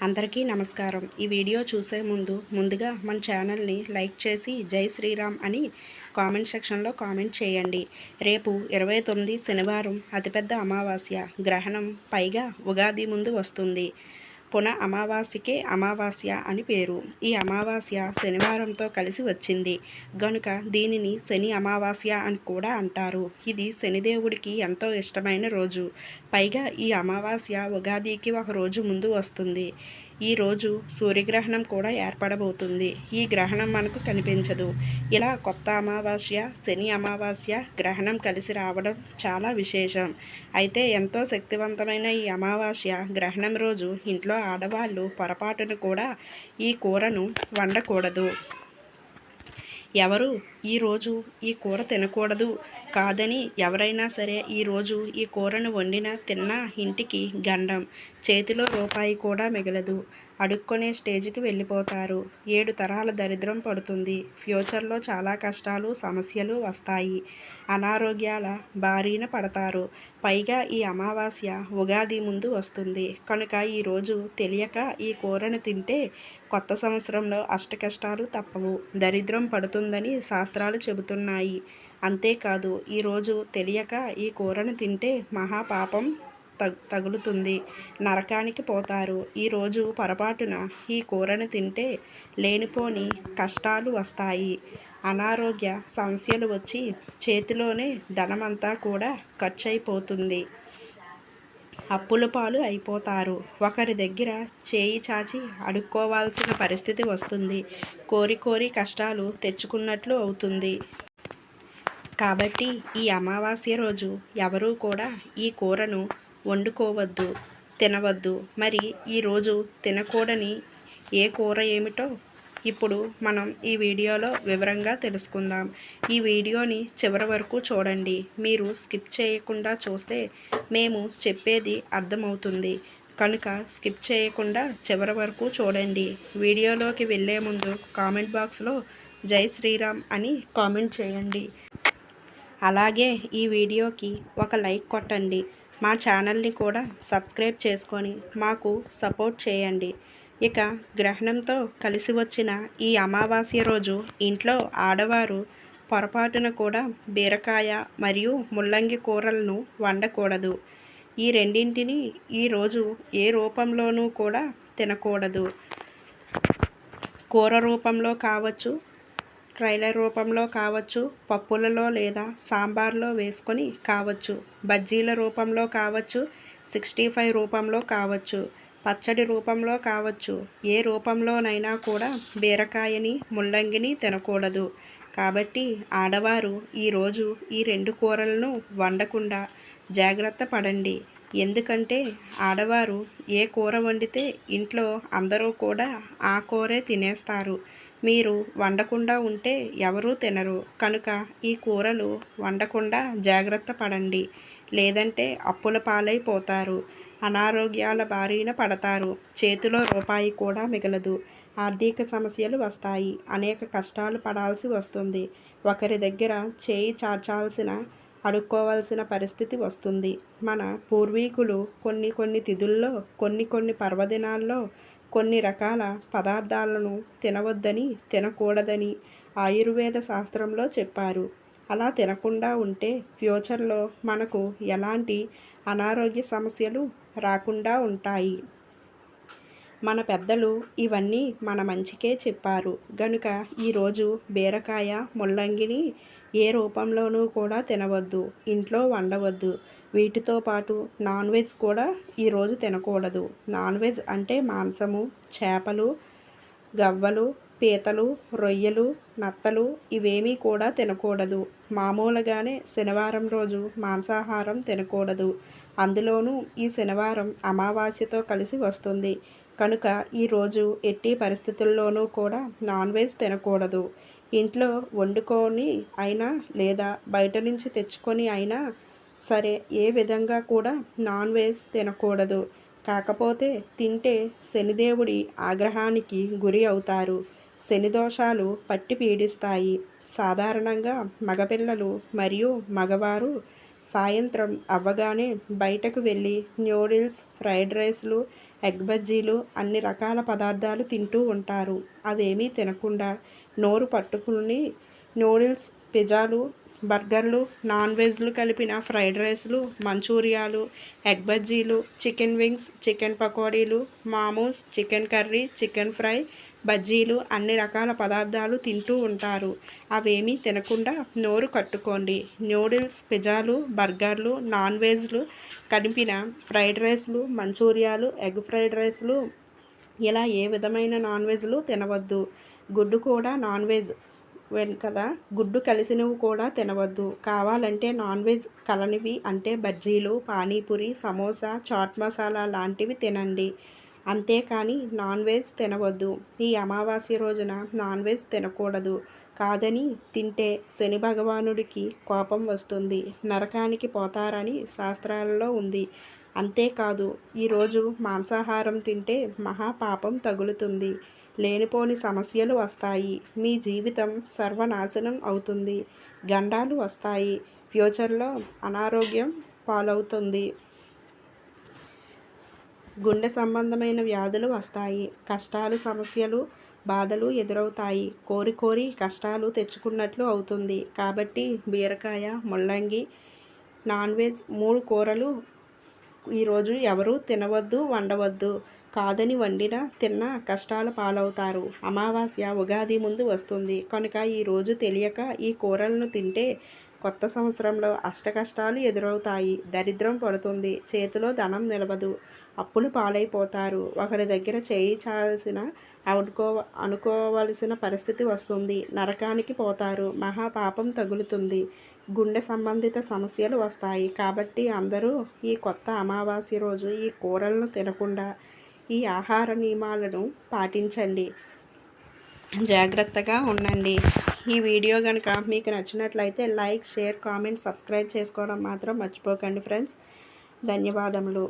అందరికీ నమస్కారం. ఈ వీడియో చూసే ముందుగా మన ఛానల్ని లైక్ చేసి జై శ్రీరామ్ అని కామెంట్ సెక్షన్లో కామెంట్ చేయండి. రేపు 29 శనివారం అతిపెద్ద అమావాస్య గ్రహణం, పైగా ఉగాది ముందు వస్తుంది. పున అమావాస్యకే అమావాస్య అని పేరు. ఈ అమావాస్య శనివారంతో కలిసి వచ్చింది గనుక దీనిని శని అమావాస్య అని కూడా అంటారు. ఇది శనిదేవుడికి ఎంతో ఇష్టమైన రోజు. పైగా ఈ అమావాస్య ఉగాదికి ఒక రోజు ముందు వస్తుంది. ఈ రోజు సూర్యగ్రహణం కూడా ఏర్పడబోతుంది. ఈ గ్రహణం మనకు కనిపించదు. ఇలా కొత్త అమావాస్య, శని అమావాస్య గ్రహణం కలిసి రావడం చాలా విశేషం. అయితే ఎంతో శక్తివంతమైన ఈ అమావాస్య గ్రహణం రోజు ఇంట్లో ఆడవాళ్ళు పొరపాటును కూడా ఈ కూరను వండకూడదు. ఎవరు ఈరోజు ఈ కూర తినకూడదు కాదని ఎవరైనా సరే ఈరోజు ఈ కూరను వండినా తిన్నా ఇంటికి గండం, చేతిలో రూపాయి కూడా మిగలదు. అడుక్కొనే స్టేజ్కి వెళ్ళిపోతారు. 7 తరాల దరిద్రం పడుతుంది. ఫ్యూచర్లో చాలా కష్టాలు, సమస్యలు వస్తాయి. అనారోగ్యాల బారిన పడతారు. పైగా ఈ అమావాస్య ఉగాది ముందు వస్తుంది కనుక ఈరోజు తెలియక ఈ కూరను తింటే కొత్త సంవత్సరంలో అష్టకష్టాలు తప్పవు, దరిద్రం పడుతుందని శాస్త్రాలు చెబుతున్నాయి. అంతేకాదు ఈరోజు తెలియక ఈ కూరను తింటే మహాపాపం తగులుతుంది, నరకానికి పోతారు. ఈరోజు పొరపాటున ఈ కూరను తింటే లేనిపోని కష్టాలు వస్తాయి, అనారోగ్య సమస్యలు వచ్చి చేతిలోనే ధనమంతా కూడా ఖర్చు అయిపోతుంది, అప్పుల పాలు అయిపోతారు. ఒకరి దగ్గర చేయి చాచి అడుక్కోవాల్సిన పరిస్థితి వస్తుంది. కోరి కోరి కష్టాలు తెచ్చుకున్నట్లు అవుతుంది. కాబట్టి ఈ అమావాస్య రోజు ఎవరూ కూడా ఈ కూరను వండుకోవద్దు, తినవద్దు. మరి ఈరోజు తినకూడని ఏ కూర ఏమిటో ఇప్పుడు మనం ఈ వీడియోలో వివరంగా తెలుసుకుందాం. ఈ వీడియోని చివరి వరకు చూడండి. మీరు స్కిప్ చేయకుండా చూస్తే మేము చెప్పేది అర్థమవుతుంది కనుక స్కిప్ చేయకుండా చివరి వరకు చూడండి. వీడియోలోకి వెళ్ళే ముందు కామెంట్ బాక్స్లో జై శ్రీరామ్ అని కామెంట్ చేయండి. అలాగే ఈ వీడియోకి ఒక లైక్ కొట్టండి. మా ఛానల్ని కూడా సబ్స్క్రైబ్ చేసుకొని మాకు సపోర్ట్ చేయండి. ఇక గ్రహణంతో కలిసి వచ్చిన ఈ అమావాస్య రోజు ఇంట్లో ఆడవారు పొరపాటున కూడా బీరకాయ మరియు ముల్లంగి కూరలను వండకూడదు. ఈ రెండింటిని ఈరోజు ఏ రూపంలోనూ కూడా తినకూడదు. కూర రూపంలో కావచ్చు, ట్రైలర్ రూపంలో కావచ్చు, పప్పులలో లేదా సాంబార్లో వేసుకొని కావచ్చు, బజ్జీల రూపంలో కావచ్చు, 65 రూపంలో కావచ్చు, పచ్చడి రూపంలో కావచ్చు. ఏ రూపంలోనైనా కూడా బీరకాయని, ముల్లంగిని తినకూడదు. కాబట్టి ఆడవారు ఈరోజు ఈ 2 కూరలను వండకుండా జాగ్రత్త పడండి. ఎందుకంటే ఆడవారు ఏ కూర వండితే ఇంట్లో అందరూ కూడా ఆ కూరే తినేస్తారు. మీరు వండకుండా ఉంటే ఎవరూ తినరు కనుక ఈ కూరలు వండకుండా జాగ్రత్త పడండి. లేదంటే అప్పుల పాలైపోతారు, అనారోగ్యాల బారిన పడతారు, చేతిలో రూపాయి కూడా మిగలదు, ఆర్థిక సమస్యలు వస్తాయి, అనేక కష్టాలు పడాల్సి వస్తుంది, ఒకరి దగ్గర చేయి చాచాల్సిన, అడుక్కోవాల్సిన పరిస్థితి వస్తుంది. మన పూర్వీకులు కొన్ని తిథుల్లో, కొన్ని పర్వదినాల్లో కొన్ని రకాల పదార్థాలను తినవద్దని, తినకూడదని ఆయుర్వేద శాస్త్రంలో చెప్పారు. అలా తినకుండా ఉంటే ఫ్యూచర్లో మనకు ఎలాంటి అనారోగ్య సమస్యలు రాకుండా ఉంటాయి. మన పెద్దలు ఇవన్నీ మన మంచికే చెప్పారు గనుక ఈరోజు బీరకాయ, ముల్లంగిని ఏ రూపంలోనూ కూడా తినవద్దు, ఇంట్లో వండవద్దు. వీటితో పాటు నాన్ వెజ్ కూడా ఈరోజు తినకూడదు. నాన్ వెజ్ అంటే మాంసము, చేపలు, గవ్వలు, పీతలు, రొయ్యలు, నత్తలు ఇవేమీ కూడా తినకూడదు. మామూలుగానే శనివారం రోజు మాంసాహారం తినకూడదు. అందులోనూ ఈ శనివారం అమావాస్యతో కలిసి వస్తుంది కనుక ఈరోజు ఎట్టి పరిస్థితుల్లోనూ కూడా నాన్ వెజ్ తినకూడదు. ఇంట్లో వండుకొని అయినా లేదా బయట నుంచి తెచ్చుకొని అయినా సరే ఏ విధంగా కూడా నాన్ వెజ్ తినకూడదు. కాకపోతే తింటే శనిదేవుడి ఆగ్రహానికి గురి అవుతారు, శని దోషాలు పట్టి పీడిస్తాయి. సాధారణంగా మగపిల్లలు మరియు మగవారు సాయంత్రం అవ్వగానే బయటకు వెళ్ళి న్యూడిల్స్, ఫ్రైడ్ రైస్లు ఎగ్ బజ్జీలు అన్ని రకాల పదార్థాలు తింటూ ఉంటారు. అవేమీ తినకుండా నోరు పట్టుకుని నూడిల్స్, పిజ్జాలు, బర్గర్లు, నాన్ వెజ్లు కలిపిన ఫ్రైడ్ రైస్లు, మంచూరియాలు, ఎగ్ బజ్జీలు, చికెన్ వింగ్స్, చికెన్ పకోడీలు, Mamu's, chicken curry, chicken fry, బజ్జీలు అన్ని రకాల పదార్థాలు తింటూ ఉంటారు. అవేమీ తినకుండా నోరు కట్టుకోండి. నూడిల్స్, పిజ్జాలు, బర్గర్లు, నాన్ వెజ్లు కలిపిన ఫ్రైడ్ రైస్లు, మంచూరియాలు, ఎగ్ ఫ్రైడ్ రైస్లు ఇలా ఏ విధమైన నాన్ వెజ్లు తినవద్దు. గుడ్డు కూడా నాన్ వెజ్ కదా, గుడ్డు కలిసినవి కూడా తినవద్దు. కావాలంటే నాన్ వెజ్ కలనివి అంటే బజ్జీలు, పానీపూరి, సమోసా, చాట్ మసాలా లాంటివి తినండి. అంతేకాని నాన్ వెజ్ తినవద్దు. ఈ అమావాస్య రోజున నాన్ వెజ్ తినకూడదు. కాదని తింటే శని భగవానుడికి కోపం వస్తుంది, నరకానికి పోతారని శాస్త్రాలలో ఉంది. అంతేకాదు ఈరోజు మాంసాహారం తింటే మహాపాపం తగులుతుంది, లేనిపోని సమస్యలు వస్తాయి, మీ జీవితం సర్వనాశనం అవుతుంది, గండాలు వస్తాయి, ఫ్యూచర్లో అనారోగ్యం పాలవుతుంది, గుండె సంబంధమైన వ్యాధులు వస్తాయి, కష్టాలు, సమస్యలు, బాధలు ఎదురవుతాయి, కోరి కోరి కష్టాలు తెచ్చుకున్నట్లు అవుతుంది. కాబట్టి బీరకాయ, ముల్లంగి, నాన్ వెజ్ 3 కూరలు ఈరోజు ఎవరు తినవద్దు, వండవద్దు. కాదని వండినా తిన్నా కష్టాల పాలవుతారు. అమావాస్య ఉగాది ముందు వస్తుంది కనుక ఈరోజు తెలియక ఈ కూరలను తింటే కొత్త సంవత్సరంలో అష్టకష్టాలు ఎదురవుతాయి, దరిద్రం పడుతుంది, చేతిలో ధనం నిలవదు, అప్పులు పాలైపోతారు, ఒకరి దగ్గర చేయి చాల్సిన అనుకోవలసిన పరిస్థితి వస్తుంది, నరకానికి పోతారు, మహాపాపం తగులుతుంది, గుండె సంబంధిత సమస్యలు వస్తాయి. కాబట్టి అందరూ ఈ కొత్త అమావాస్య రోజు ఈ కూరలను తినకుండా ఈ ఆహార నియమాలను పాటించండి, జాగ్రత్తగా ఉండండి. ఈ వీడియో కనుక మీకు నచ్చినట్లయితే లైక్, షేర్, కామెంట్, సబ్స్క్రైబ్ చేసుకోవడం మాత్రం మర్చిపోకండి ఫ్రెండ్స్. ధన్యవాదములు.